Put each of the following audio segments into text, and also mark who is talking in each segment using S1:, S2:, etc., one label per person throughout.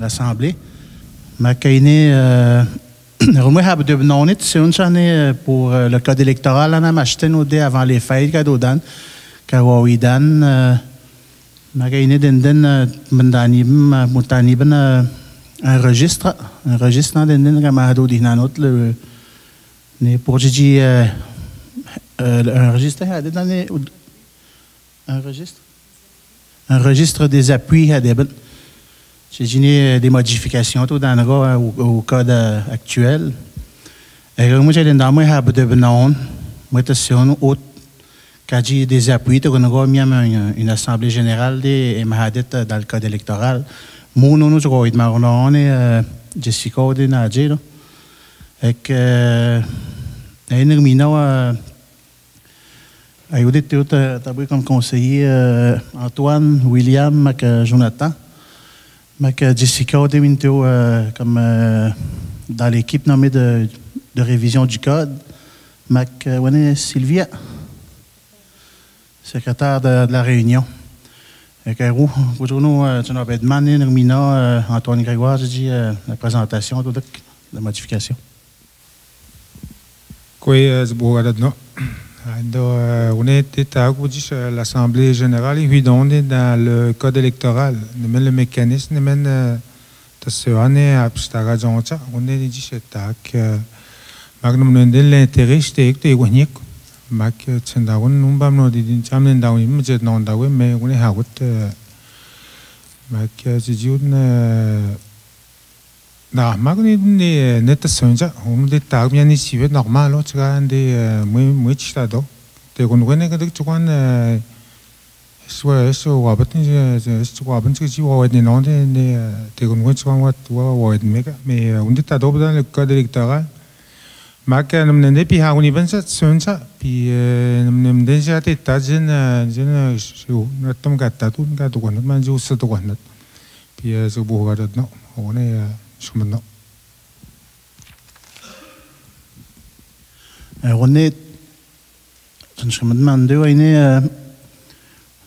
S1: l'Assemblée. Ma kaine rumwe hab de benonit c'est une chane pour le code électoral on a acheté nous dès avant les fêtes kadodan kawawidan ma kaine den mandani mutani ben un registre den kamado dinanot le ne pour dire un registre un registre des appuis à des j'ai gêné des modifications tout dans au code actuel et moi j'ai dans moi habe de benon moi tession autre quand j'ai des appuis tu connais une assemblée générale des mahadet dans le code électoral mon nous je crois on est Jessica de Nadje et que Nermina ayudé tout t'as comme conseiller Antoine William Mac Jonathan Mac Jessica Deminto comme dans l'équipe nommée de révision du code Mac Sylvia secrétaire de la réunion et que aujourd'hui tu n'avais demandé Nermina Antoine Grégoire j'ai dit la présentation de la modification.
S2: Oui, c'est bon, non. On était à l'Assemblée générale et on est dans le code électoral. Le mécanisme, on est dit que l'intérêt, c'était que nah, magni net sonja, de tag bien ici, normal, tu as des much tado. Te connais que tu connais, soit wabatin, wabatin que tu vois des noms de te connais tu vois mega, mais on dit tado dans le code électoral. Mac ne pi ha uni bensa sonja, pi ne déjà te tajen je tom gata tu gata connais, man je sais tu connais. Pi je bois non, on est Shumano.
S1: On est je me demande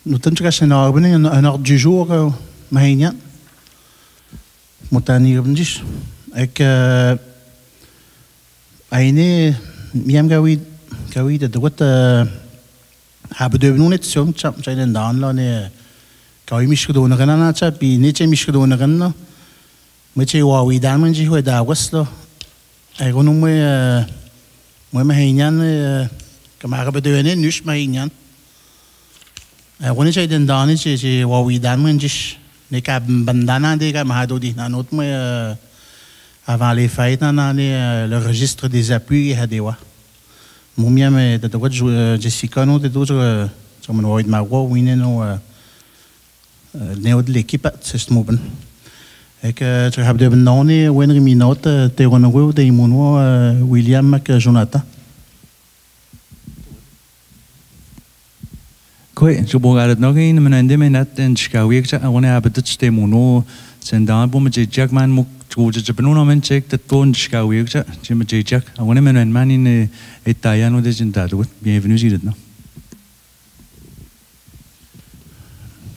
S1: nous tenons un ordre du jour Mahenia Montani Rubndish et que Aine Miam Gawi de droite habe de nous net sur chap chalen dan là ne quand il miche do na cha pi ne che miche do na mais tu vois oui dans mon jeu d'August là et on moi Mahenian comme arabe de année nush Mahenian on est dans dans c'est vois oui dans mon jeu ne cap bandana des gars mahado di na autre moi avant les fêtes dans le registre des appuis à des wa mon mien mais de droite Jessica non de d'autres sur mon voix de ma voix oui non néo de l'équipe c'est ce moment et que tu as de benoni Wenry Minot te renouveau de Imono William Mac Jonathan.
S3: Quoi, je regarde non qu'il me n'en demande pas en Chicago que on est à petit te Imono c'est dans pour me Jack man muk je peux nous même check de ton Chicago que je me Jack on est maintenant man in italiano de Gentado bienvenue ici là.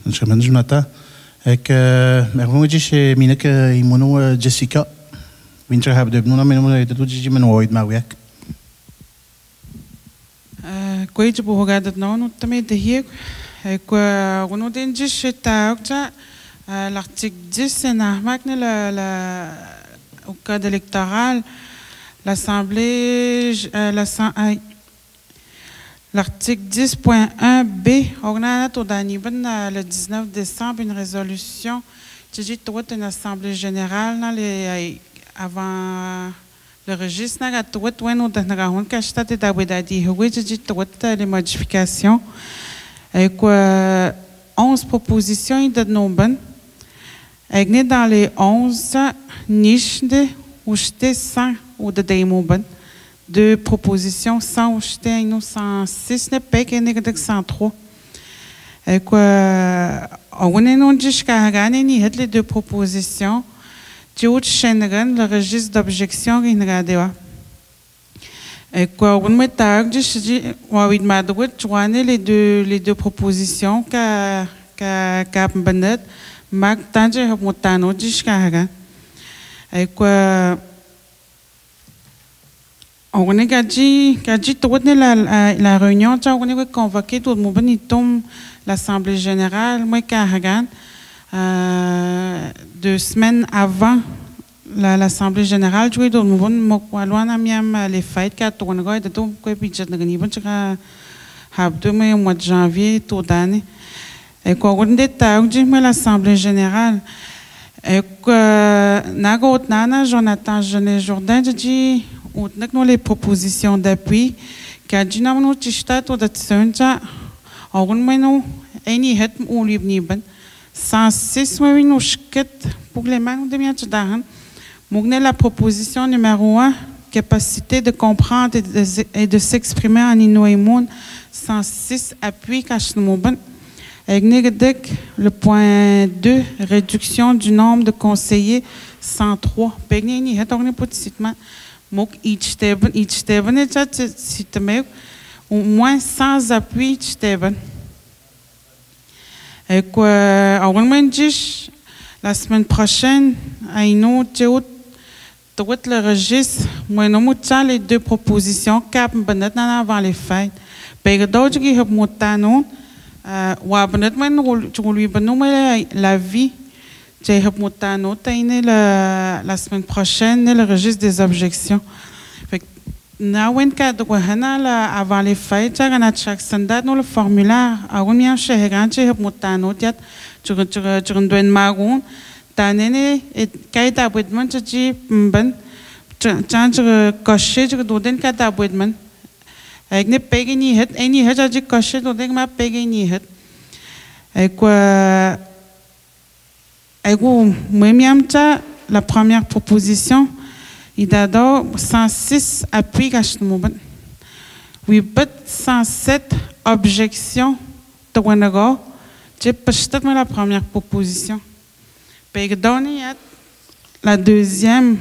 S1: Je me Jonathan et que moi je suis Minek Imono Jessica Winter have de nous mais de tout je me noie de ma week
S4: quoi je peux regarder non nous te mets hier et quoi on nous dit juste l'article 10 c'est normal au code électoral l'Assemblée l'article 10.1b, on a le 19 décembre une résolution qui dit une assemblée générale avant le registre les modifications et 11 propositions de nombre et dans les 11 niches de ou 100 ou de démobile deux propositions 100 ou 106 n'est pas qu'il n'est que 103 et quoi on est non jusqu'à gagner les deux propositions tu as le registre d'objection qui n'est pas et quoi on met tard je dis oui de madrid tu vois les deux propositions qu'a benet mag tanje heb mutano jishkaga et quoi on est gadji tout la réunion ça on est convoqué tout le monde ni tombe l'assemblée générale moi Kahagan 2 semaines avant l'assemblée générale je tout le monde moi miam les fêtes qu'à tourner de tout quoi puis je ne bon chaka habdo mais au mois de janvier tout d'année et quoi on est à l'assemblée générale et que nagot nana Jonathan Genet Jourdain dit ou les propositions d'appui qu'a dit non nous tista tout de ça on nous any het ou libniben 106 oui nous schket pour les mains de bien dahan mogne la proposition numéro 1 capacité de comprendre et de s'exprimer en Inuit 106 appui kashnuben. Le point 2, réduction du nombre de conseillers 103. Pegni het ook niet positivement. Mok iets hebben het dat zit me au moins sans appui iets hebben. Et quoi, la semaine prochaine, aïno tout le registre. Moi non mouta les 2 propositions cap benet avant les fêtes. Pega d'autres qui have moutano. La vie, la semaine prochaine, le registre des objections. Avant les fêtes, chaque sandat le formulaire, ik ne pege niet het, en niet het als je kastje doet, denk maar pege niet het. La première proposition, il a donné 106 appuis gachtemouben. Oui, but 107 objections de Wanago. J'ai pas la première proposition. Pege donné la deuxième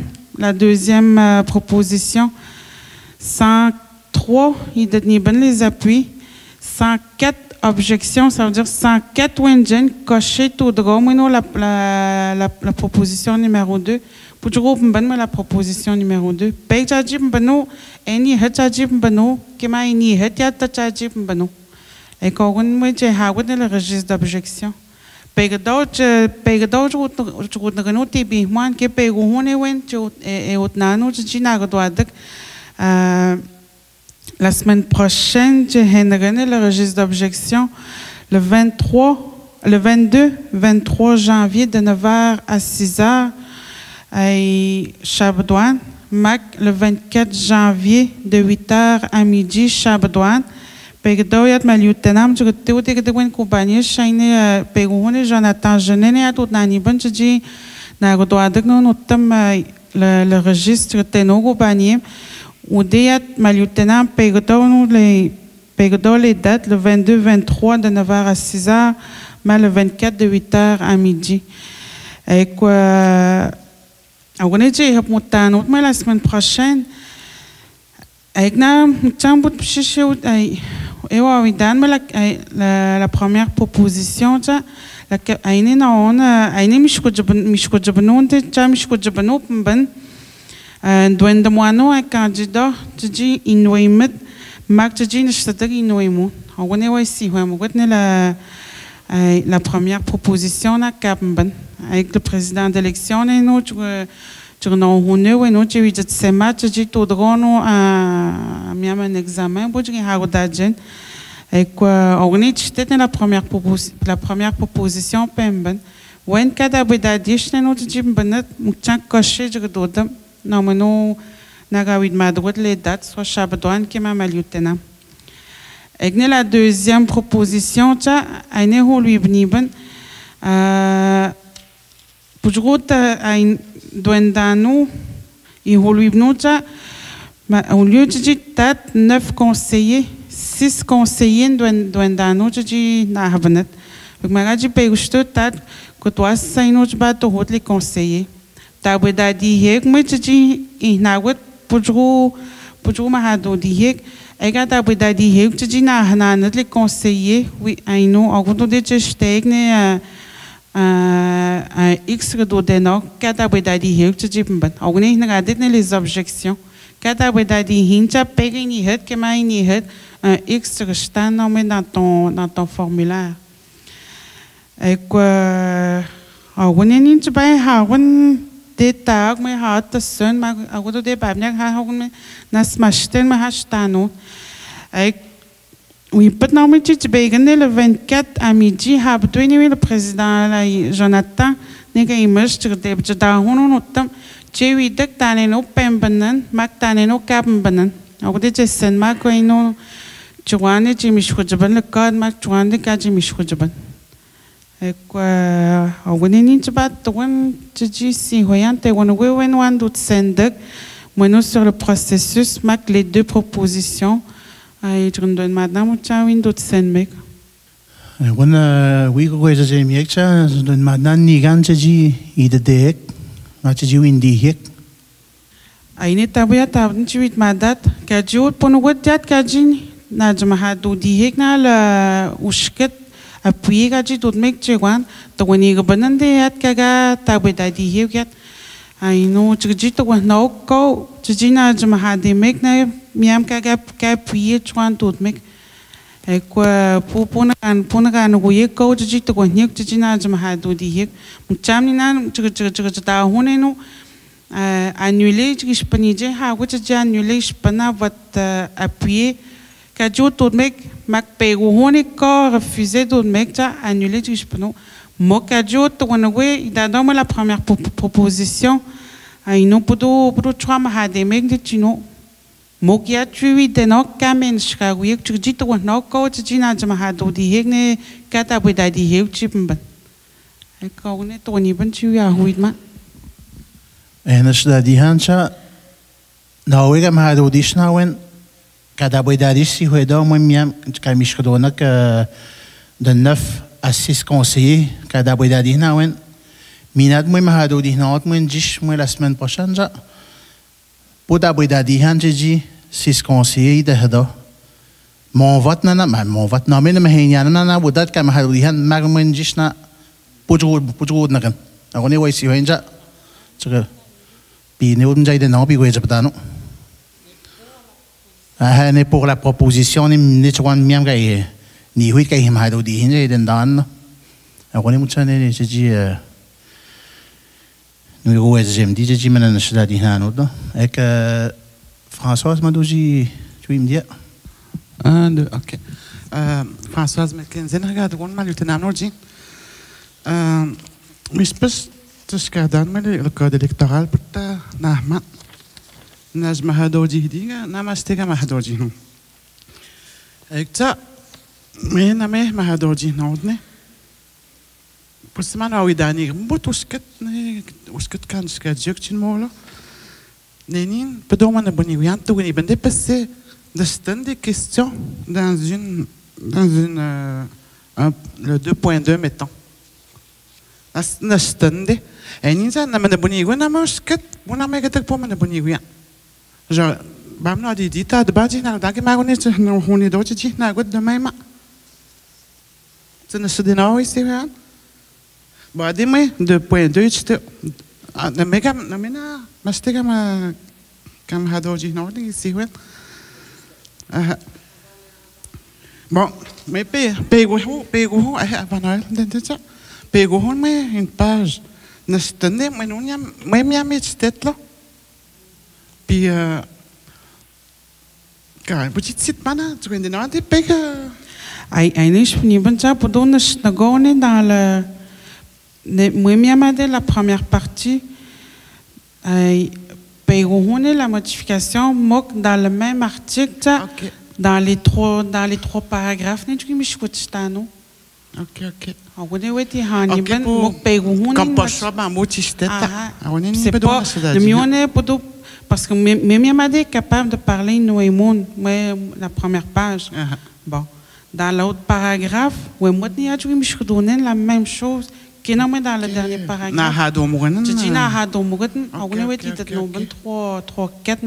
S4: proposition, 103, il donne les appuis, 104 objections, ça veut dire 104 Wengen coché tout droit. Moi, la proposition numéro 2. Pour la proposition numéro 2. Page ajib bano, eni het ajib bano, kema eni het ya tajib bano. Et quand on me dit le registre d'objection. Page d'autres, je ne sais pas, que page on est wen, et au nano, je dis la semaine prochaine, j'ai le registre d'objection le 22-23 janvier de 9h à 6h à Chabdouane. Mac le 24 janvier de 8h à midi Chabdouane. Pegdoyat ma lieutenant, je te dis que tu es compagnie, Shane Pegouane, Jonathan Genet, à tout nani bon, je dis, le registre Teno compagnie. Ou déat ma lieutenant pegdo les dates le 22-23 de 9h à 6h, mais le 24 de 8h à midi. Et quoi, on est déjà moutano, mais la semaine prochaine, avec na moutambout chiché et la première proposition, la aine na on aine mishkojabnon te mishkojabnon ben. Doende moano un candidat tji Inuit mak tji ne chatagi Inuit. On est ici, on la première proposition na Capben avec le président d'élection et nous tu n'en honne et nous tu vis de ces matchs tji tout drono à miam un examen pour tji hagodajen et quoi on est c'était la première proposition pemben when kada bedadish nous tji benet muchan coché je dodam. Non, mais nous, n'avons pas les dates, soit Chabdouane qui m'a lieutenant. Et la deuxième proposition, c'est lui bniben. Pour un douandano, il lui bnoucha, au lieu de dire 9 conseillers, 6 conseillers douandano, je dis n'ahabanet. Donc, je dis que toi, c'est une autre bateau, les conseillers. Tabeda dihek moi tji inawet pujru mahado dihek ega tabeda dihek tji na hananat les conseillers oui aino agondo de stegne un X do deno cada bedadi hiel te jibben. Ook niet naar dit les objections. Cada bedadi hinja pega in het que mais in het un X restant nommé dans ton formulaire. Et quoi ook niet bij houden dit taak me had de sun maar ook de bij mij houden me nas machtel me hastano. Oui, peut-être que tu peux gagner le 24 à midi. Le président Jonathan n'est pas immersé dans le temps. Tu es dit que tu as un pembenan, mais tu as un cabembenan. Alors, tu es seulement que tu as un le code, mais tu as un cadre. Et quoi, on est pas tu dis si voyant, tu es un doute sendek, moi sur le processus, mais les deux propositions. Ik doe madame Moucha Windows Senmek.
S1: Wanneer we gaan ze zeggen, ik zeg, dan madame niet gaan ze zien, ieder dek, maar ze zien in die hek.
S4: Aine tabuya tabun chiwit madat, kajiut ponugot jat kajin, na jamahadu die hek na la usket, appuyer kaji tot mek chewan, to wanneer gebannen de jat kaga tabuya die hek jat. Aino chijit to wanneer ook ko, chijina jamahadi mek na miam kaga appuyer chwan tot mek. Kwa punagan goye ko chijit to wanneer chijina jamahadu die hek. Mcham ni na chijita honeno. Annuler gespanije ha wat je annuler spana wat appuyer kajo tot mek mak pego honiko refuser tot mek ja annuler gespano mo kajo to wanwe da dama la première proposition ino podo trois ma de mek de chino mo kia tui de no kamen ska wi chiji to no ko china jama ha do di hegne kata bu da di heu chipban e ko ne to ni ban chu ya huit ma.
S1: En als dat die handje, nou ik heb haar door die snauwen, kada bij dat is die hoe daar moet je kan misschien doen ook de 9 assist conseiller kada bij dat die snauwen, minat moet je haar door die snauwen moet je moet la semaine prochaine ja, poda bij dat die handje die 6 conseiller de hado, mon vote na maar mon vote na men me heen ja na poda kan haar door die hand maar moet je na pojo na kan, nou nee wij zien hoe ja, zeg. Nous avons pour la proposition, nous avons mis ni huit qui him hado di hinje den dan. Agora muito né ji nous go exem di ji mena na shida di hanu do. Ek Françoise Madouji tu me dis.
S5: OK. Françoise McKenzie regarde on mal le namorji. Mais dus kadaan met de code electoral puta nahma nas mahadoji diga namastega mahadoji no ekta me na me mahadoji nodne pusman awi dani mbot usket kan skadjektin molo nenin pedoma na boni wianto ni bende passé de stand des questions dans une le 2.2 mettons na stande en insa na mana bonigwa na mosket bona me gatak po mana bonigwa genre bam no di dita de baji na da ke ma gone no honi do chi na god de mai ma tsena se na oi se han ba di me 2.2 chite na me kam na me na mastega ma kam hadoji no di se wen bon me pego a banal dentesa pego me une page na stande mais non ya me met là puis quand petit site mana tu connais non des pega
S4: ai nici ni banja podone snagone dans le moi de la première partie ai pego la modification moque dans le même article okay. dans les trois paragraphes ne tu me chutano. OK. Agora eu te hani ben mo pego hun
S5: comme pas ça ba mo tisteta agora nem
S4: pedo na cidade le mione podo parce que même Yamade est capable de parler no emon mais la première page bon dans l'autre paragraphe ouais moi ni a tu me donner la même chose que non mais dans le dernier paragraphe
S5: na hado mogan
S4: tu dis na hado mogan agora eu te no ben 3 4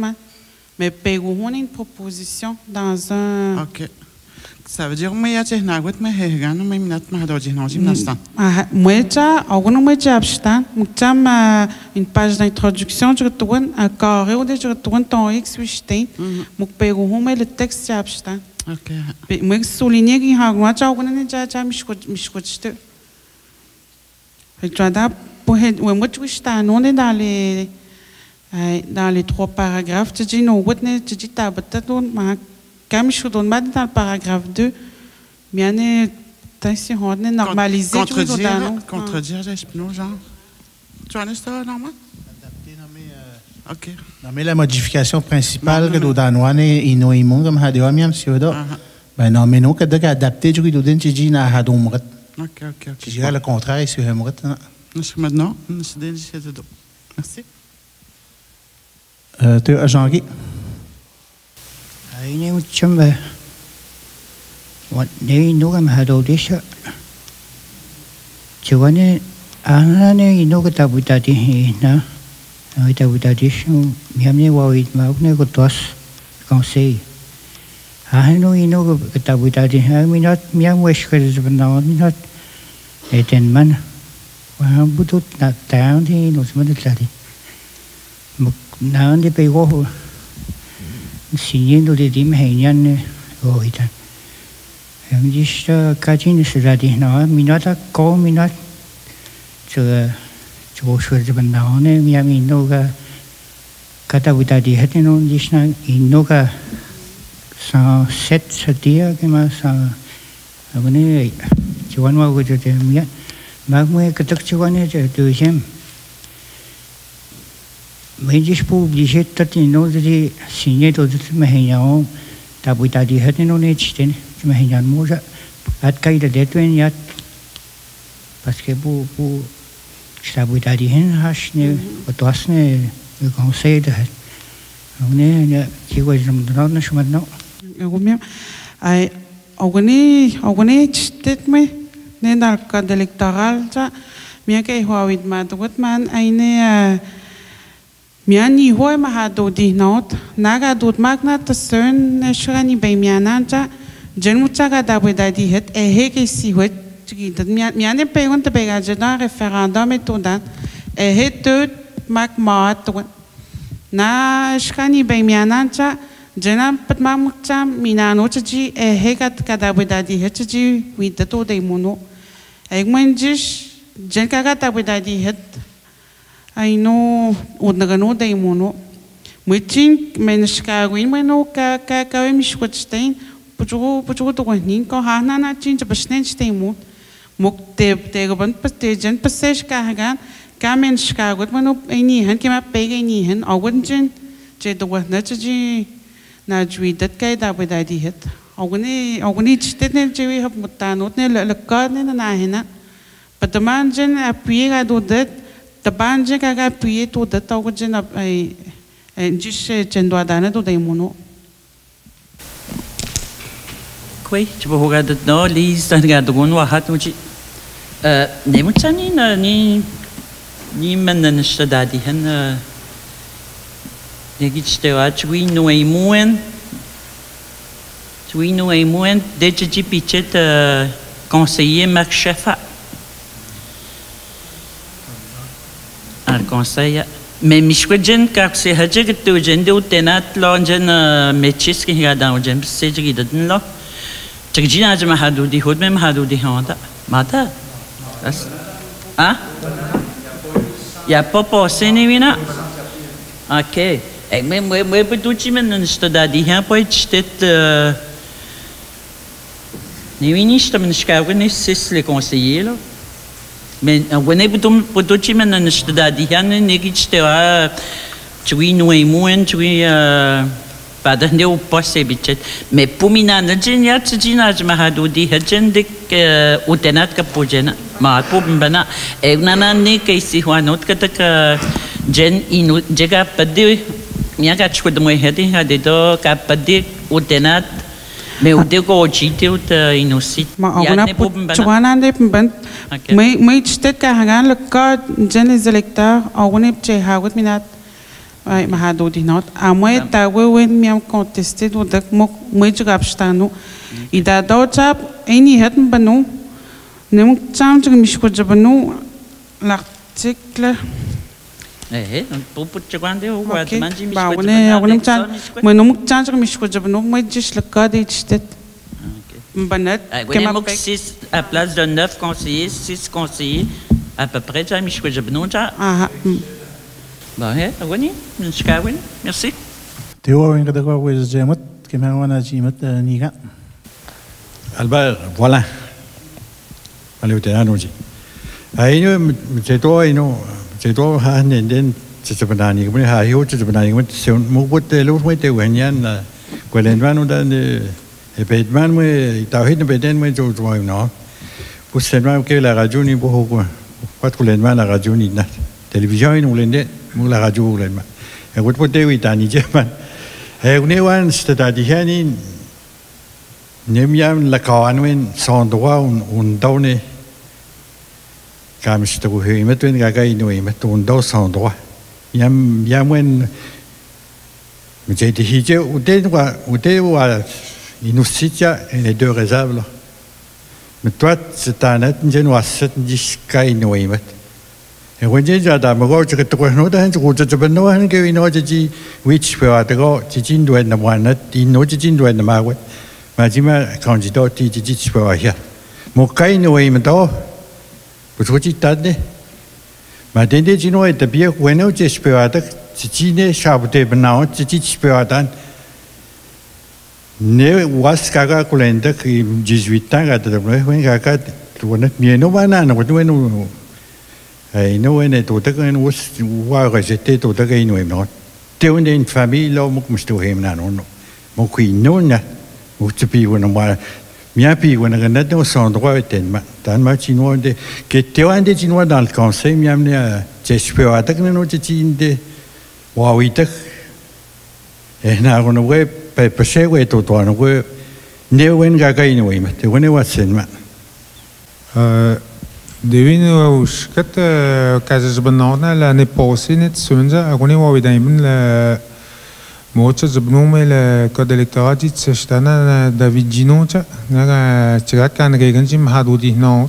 S4: mais pego hun une proposition dans un
S5: OK Ça veut dire que moi, j'ai un mais j'ai un mais minat ma doji non gymnastan.
S4: Moi, j'ai abstain. Moi, une page d'introduction, je retourne un carré ou je retourne ton X, oui, je moi, le texte, j'ai abstain.
S5: Ok.
S4: Moi, souligner qu'il y a un j'ai michcote. Moi, tu es dans les 3 paragraphes. Tu dis, non, tu dis, tu as quand je suis dans le paragraphe 2, bien, si on est normalisé,
S5: contredire, j'ai non, genre. Tu en es ça, normal? Ok.
S1: Mais la modification principale que Dodanwane inoimon comme Hadioamiam Siodo, ben non, mais non, que d'adapter du Doden Tiji na Hadomret.
S5: Ok.
S1: Je dirais le contraire sur Hemret.
S5: Maintenant, nous sommes déjà dedans. Merci.
S1: Tu as Jean-Guy?
S6: ini macam ni nukam hado desa. Cuman anak ni nuk tahu tadi na, tahu tadi semua miamnya wawit maupun kutas kongsi. Anu nuk tahu tadi, minat miam wes kerja sebenarnya minat eten mana, wah butuh nak tahu ni nuk semua tadi. Nanti pergi siniendo de dim heinan oitan. Just catching is ready now. Minata call minat to show the banana. Miami noga kata buta di hati no disna inoga sa set satia kema sa abune cuan mau kerja dia. Magmu ketak cuan aja tu jem. Menjadi publik tadi no jadi sini tu mahenya tapi tadi hati no ni citen mahenya muda at kaya dah tu ni at pas ke bu tapi tadi hen has ni atau has ni konsei dah ni kiwa jam dah na cuma no.
S4: Agumnya, aguni citen me ni dah kad elektoral ja, miaka ihwawid matuat man ini Miani hoi mahado di not, naga dut magna ta sön shurani bei miananta, jenmucha ga da dadi het hege si hoi tgidat miane pegon ta bega jeda referendum etodan het mag mat na shurani bei miananta jena pat mamcha minano tji hegat ga da dadi het tji widato de mono egmanjish jenka ga da dadi het I know odnagano da imono. Muitin menskaguin meno ka mishkotstein. Pujo to nin ko hana na chin chapsten stein mo. Muk te gaban pastejen pasesh ka hagan ka menskagut meno ini han kema pege ni han awunjin je do na ji na jwi dat kai da ba di het. Awuni chtet ne je hab mutanot ne lekad ne na hena. Pataman jen apiga do dat Tabanje kaga piye to da tawo jena ai jishe jendwa dana do dai mono.
S7: Koi chibo hoga da no lis da ga dogon wa hat uji ne muchani na ni men shtada di han ne gichte wa chui no ai muen de ji pichet conseiller Marc Chefa al conseil mais mishwajen ka se haje ke tu jende utenat lonjen mechis ke ga da jen se ji dan lo chgjina jma hadu di hod mem hadu di handa mata as ya popo se ne vina okay ek me betuchi men stada di ha poi chtet ne vini sta men skawne ses le conseiller lo mais when I put men and study han negiste wa chui no e muen chui pada ne passe bichet mais pumina na jenya tsina ma hadu di hajen dik utenat ka pojena ma pum bana e nana ne ke si wanot ka ta jen inu jega padi mia ka chud mo hedi hade do ka padi utenat mais o de ko chite ut inosit
S4: ma aguna chuana de ben mai chtet ka hagan le ka jen les électeurs agune che hagut minat ai mahado di not. Amoi ta wen miam contesté do dak mo jugab stanu. Ida do chap eni hetn banu. Nem cham jug mishko jabanu l'article.
S7: Poput chagande o wat manji
S4: ba wone chan mo nom chan jug mishko jabanu mo just le code itstet. Banat.
S7: Wone mok 6 à place de 9 conseillers, 6 conseillers à peu près já mishko jabanu já. Bah, Wani, merci.
S1: Théo, il y a des choses que j'aime, que je vais dire, Niga.
S8: Albert, voilà. Allez, au terrain, nous. C'est toi, c'est toi, c'est pas d'année, mais c'est pas d'année, c'est un mot de l'autre, c'est un quoi l'envers, on a des événements, mais il t'a dit, mais je vois, non. Pour ce que la radio n'est pas quoi. Pas que l'envers, la radio n'est pas. Télévision, nous l'endez. La radio là, et vous pouvez dire oui, Japan. Et on est un c'est-à-dire ni n'aimiam la caanwen sans droit on donne comme je te vois, mais tu n'as qu'à inouï, mais tu n'as sans droit. Yamwen, mais j'ai dit ou inusitia et les deux réserves. Mais toi, c'est un net, je n'ai pas cette disque inouï. Et quand j'ai dit à ma gauche que tu connais pas, tu connais pas, non, que il n'a dit which peut être que tu dois ne pas net, il n'a dit doit ne pas ouais. Mais dis moi quand j'ai dit tu dis peux pas. Mon cas il n'est pas là. Pour tu t'as dit. Mais dès que tu n'as pas bien, quand on dit peux pas, tu dis chapeau ben non, tu dis peux pas. Ne was kaga kulenda que 18 ans à te donner, quand kaga tu vois bien non pas non, tu vois non. Et nous, on est tout à fait, nous, on rejeté tout à fait, nous, non. T'es une famille, là, moi, je suis un non, non. Moi, qui non, non, moi, je suis un homme, bien puis, on a un autre sans droit, tellement. Tant ma chinois, que t'es un des chinois dans le conseil, mais amené à, j'espère, à que nous, tu t'es, oui, t'es, et n'a on a pas passé, ouais, tout toi, on a, ne, on a gagné, oui, mais t'es, on est watching,
S2: Devine uscat cases banana l'année passée net sunza agoni wa vidaimen la mocha zbnume le code électoral dit sestana David Ginocha naga tira kan regenji mahadudi no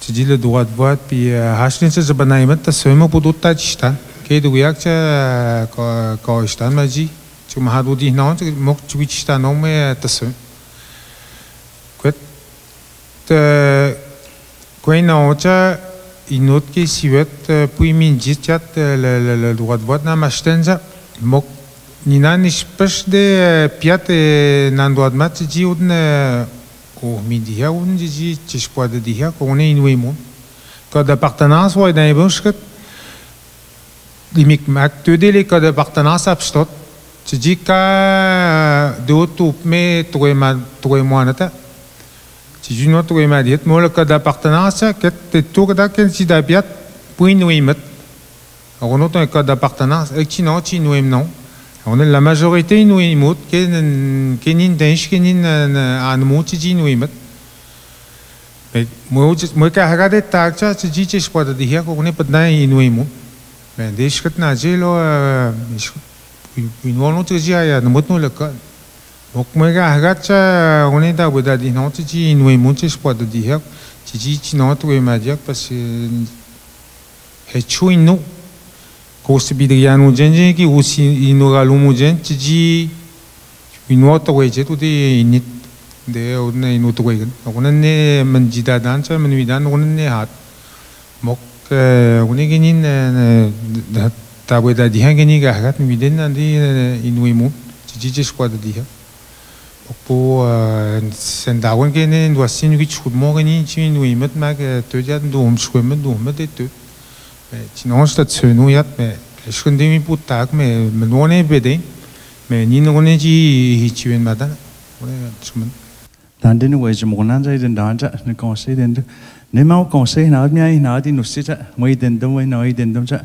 S2: tiji le droit de vote puis hashlin se zbanaimet ta sema podutta chita ke du yakcha ko stan maji tu mahadudi no mok chita no me ta sem quet Quand on a une autre qui suit, puis minjit le droit de vote na machtenza, mok nina nispes de piate nan droit de match ji udne o midia un ji tispoa de dia qu'on est inuimon. Code d'appartenance ouais dans busket limik mak tu les code d'appartenance abstot. Tu dis que de tout mais toi moi nata. Si je ne trouve pas dit, moi le code d'appartenance, que tu tout ça que si d'habitude, puis nous y mettre. On a un code d'appartenance, et qui non, non. On a la majorité nous y mettent, qui n'y denche, qui n'y en mot, qui nous y mettent. Mais moi quand regarde tag ça, tu dis que je peux te dire qu'on est pas dans nous y mettent. Mais des choses que n'a là, une autre chose, il y a nous le code. Donc, moi, on est dans le dit non, tu dis, nous avons monté ce de dire, tu dis, non, tu es dire parce que c'est chaud, nous. Quand c'est bien, nous disons qui aussi, nous allons dire, tu dis, une autre way, tu dis, une autre way. On est mandida dans ça, mais on est hâte. Donc, on est gagné, ta way de dire, gagné, garde, nous disons, nous avons tu dis, ce de dire. Pour sendawen gene doit signer quelque chose more ni tu nous y mettre mag te dire nous schwimmen nous mettre tout mais sinon c'est ce nous y a mais je connais mi pour tag mais on est bédé mais ni on est dit tu viens matin on est schwimmen
S3: dans des nouveaux journaux j'ai des dans le conseil des ne mau conseil na bien na di nous c'est moi des dans moi des dans ça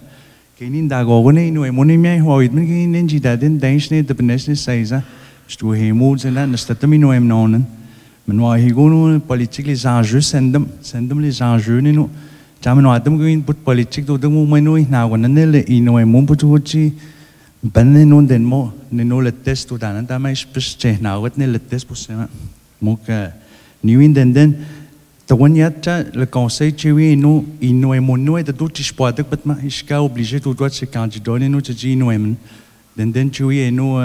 S3: kini dago ne nous mon mi ho it men kini ji da den dance ne de business sai ça Stu hemul zela na statamino em nonen. Men wa higono politique les enjeux sendem les enjeux ne no Jamen når dem går ind på politik, då dem må nu ikke noget andet i noget må på tuji bande nogen den må noget test då der der mig specielt noget lidt test på sig må new den Tawan yatta le conseil chewi no ino emono et do ti spoadak bat ma iska obligé to doit se candidat no ti ino emen den chewi eno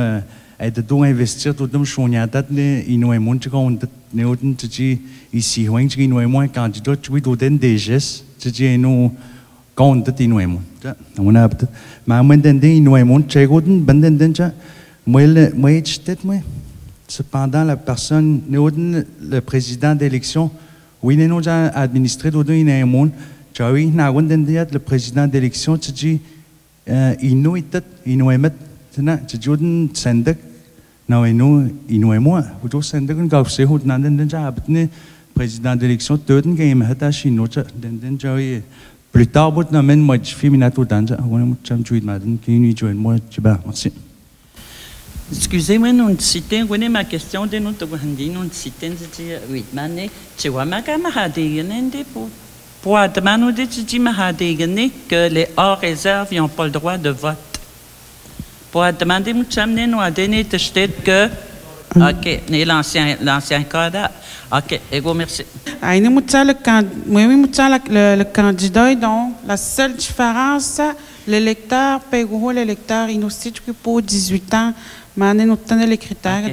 S3: et do investir to dem shonyata ne ino emon ti kon ne oten ti ici hoing ti ino emon candidat chewi do den dejes ti eno kon de ino emon ona abt ma men den ino emon chegoden banden den cha moi stet moi cependant la personne ne oten le président d'élection oui, nous avons administré tout le monde. J'avais le président d'élection, tu dis, il nous est tu dis, on s'indique, non, il nous est moi. Vous s'indique, on a fait le président d'élection, tout le monde a fait le plus tard, on a même modifié, on a tout le temps. On a merci.
S7: Excusez-moi, nous citons, vous ma question de nous, nous citons, oui, mais tu vois, ma camarade, pour demander, tu dis, que les hors réserve n'ont pas le droit de vote. Pour demander, nous a donné que, ok, l'ancien cadre, ok, et vous merci.
S4: Le candidat, donc, la seule différence, l'électeur, l'électeur, il nous cite pour 18 ans. Mais nous avons les critères.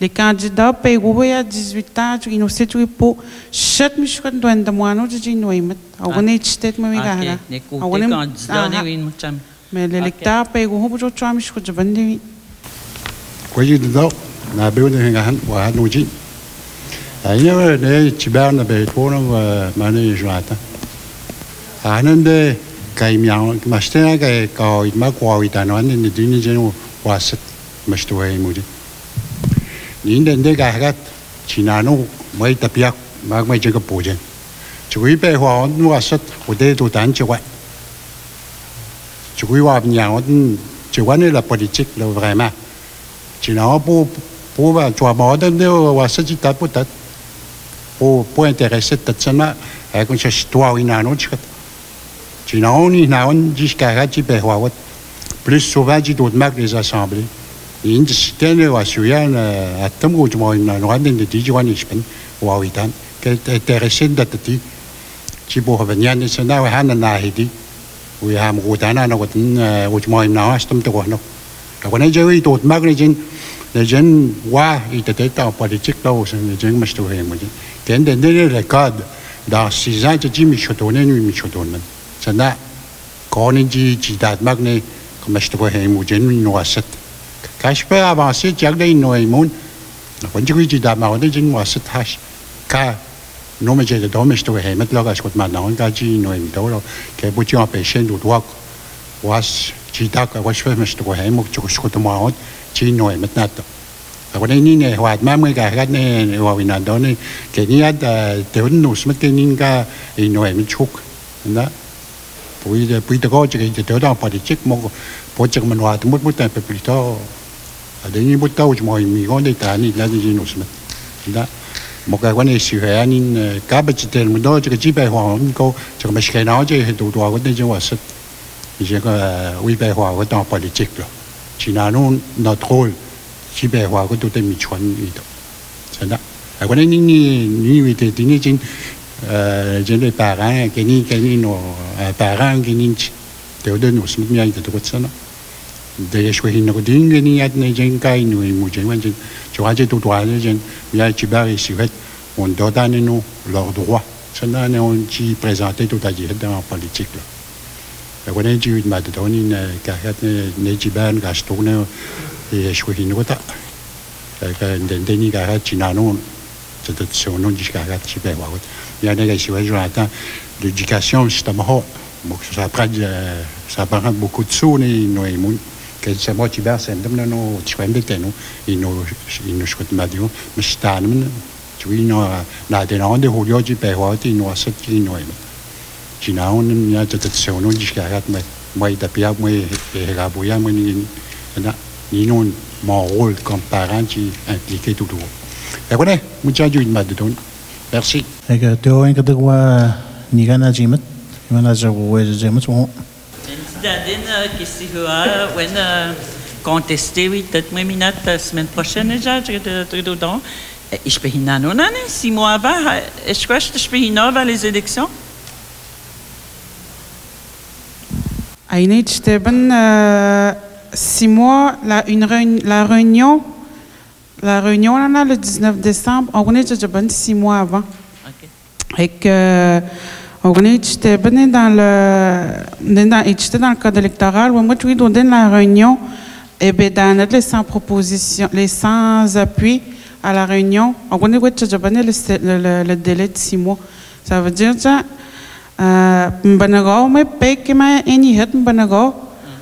S4: Les candidats payent à 18 ans, ils nous savent pour chaque mission de moi, nous disons nous. On est state mais mais l'électeur paye pour chaque mission de vendeur.
S8: Quoi dit donc? Na béo ne ngahan wa nous dit. Aïe ne tibar na bé pour nous mané joata. Anande kaimian mastena ka ka ma kwa witano ne dini jenu waset. Mashtuai mudi. Ni den gagat chinano mai tapiak mag mai jaga pojen. Chui pe hoa nu asat ode to tan chwa. Chui wa nyang chwa ne la politique le vraiment. Chinao pour va chwa mo de wa sa chi ta putat. Pour intéresser tatsana avec une histoire inano chkat. Chinao ni naon jusqu'à gati pe hoa plus souvent du d'autres marques des assemblées. In système wa suyan atam go mo na randen de diwan ispen wa witan ke intéressé datati ci bo havanya ne sana wa hana na hidi we ham go dana na wat wo mo na astam to no ka ko ne je to mag ne jen wa ite ta politique to se ne jen mas to he mo jen den le code dans 6 ans ci mi chotone ni mi chotone sana ko ne ji dat mag ne ko mas to he mo jen ni no asat Quand je peux avancer, tu as des noyaux. Quand je dis d'abord, je dis moi c'est hash. Car nous me disons de me stocker, mais là je crois maintenant quand je dis noyaux, donc que beaucoup de patients doivent was cita que was fais me stocker, moi je crois que moi je dis noyaux maintenant. Quand on est né, on a même gars né, on a une année que ni a de nous, mais que ni gars est noyaux me choque, là. Puis de quoi je dis de dans politique, moi pour dire que moi tout un peu plus tard. Adanya buta uj mo mi gon de tani la de jinus da mo ka wan isi ha nin ka ba chi tel mo do che chi bai hwa ko che ma shi na je do do ko de je wa se je ka wi bai hwa ko dans politique là chi na no notre rôle chi bai hwa ko to te mi chuan ni do sa da a wan ni wi te ni jin je les parents que ni no parents que ni te de nous mi ai de ko sa no de choisir nos dingues ni à ne gens qui nous émoujent moi je vois j'ai tout droit les gens il y a tu barres ici on donne nous leurs droits ça n'a on qui présenter tout à dire dans la politique là on est du mal de donner une carte ne tu barres gaston et choisir nous ta que deni carte chinano c'est son nom jusqu'à carte tu peux voir il y a des choses Jonathan l'éducation justement ça prend beaucoup de sous nous que c'est moi qui vais c'est même non tu vas me dire non il nous chouette madio mais c'est un tu vois non la de non de julio tu peux voir tu nous as qui nous tu n'as on n'y a peut-être c'est on dit qu'à mais moi il tapia moi et la boya moi ni non mon rôle comme parent qui impliqué tout et voilà mucha ju ma de don merci
S1: et que tu as un que de quoi ni gana jimet manager ouais j'ai moi bon
S7: contester, oui, peut-être moi, la semaine prochaine déjà, dedans. Ich bin hinein, non, 6 mois avant, je crois que je bin hinein vers les élections.
S4: Aïné, j'étais 6 mois, la réunion, là, le 19 décembre, on est déjà 6 mois avant. Et que, on est j'étais dans le code électoral, où moi, je suis dans la réunion, et bien, dans les 100 propositions, les 100 appuis à la réunion, on est le délai de 6 mois. Ça veut dire que Mbanago, mais paye que ma eni het Mbanago,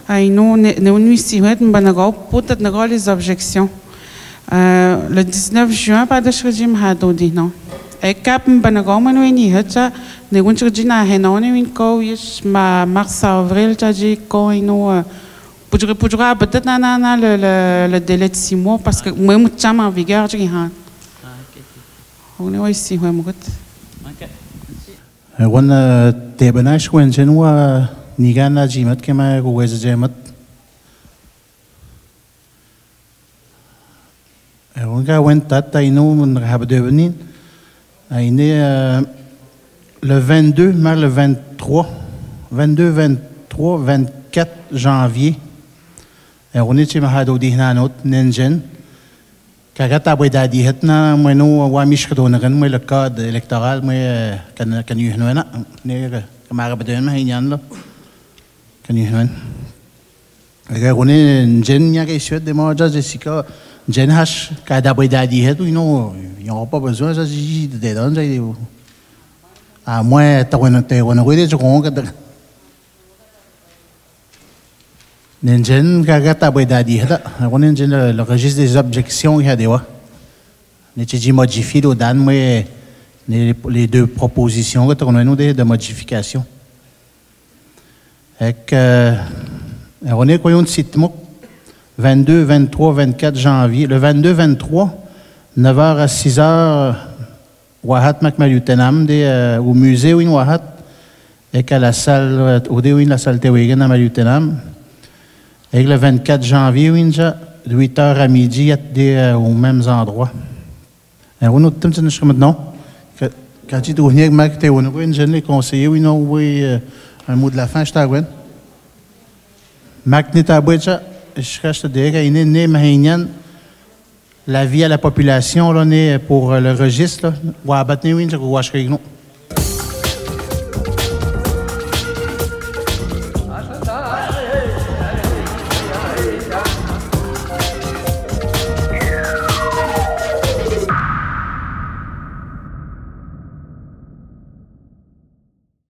S4: nous ici het Mbanago pour te les objections. Le 19 juin, pas de régime hadodi non. Et cap Mbanago, mais nous eni het ça, nous régime na henon, nous ko yes mars avril, ça dit ko nous pour peut-être le délai de 6 mois parce que moi je suis en vigueur, je hein. On est ici, ouais, mon
S1: وانا تابناش وين جنوا نيجانا جيمت كما جوز جيمت وانا وين تاتا ينو من رهاب دبنين ايني le 22 mais le 23 24 janvier on est chez mahado di hanot nenjen كاغاتا بيدا دي هتنا منو وامش كدونا كان مي الكاد الكترال مي كان يهنونا نير كما بدون ما هينيان له كان يهنون غوني نجن يا كيسو دي ما جا جيسيكا جن هاش كادا بيدا دي هتو ينو يا با بزون جا جي دي دون جاي ا مو تاونا ويدي جون كدا N'engine gagata boydadi hada on engine le registre des objections il y a des wa n'était modifié au dan mais les deux propositions que on a nous de modification et que on est quoi un site 22 23 24 janvier le 22 23 9h à 6h wahat makmalutenam au musée où wahat et qu'à la salle au où la salle Tewegen à Malutenam. Et le 24 janvier, de 8h à midi, aux mêmes endroits. Et on a tout le temps maintenant. Quand tu dois venir, tu es les conseillers, oui, non, oui, un mot de la fin, je t'avoue. Mac n'est pas je te dire, il est né, la vie à la population, là, pour le registre, ou à battre, oui, je crois que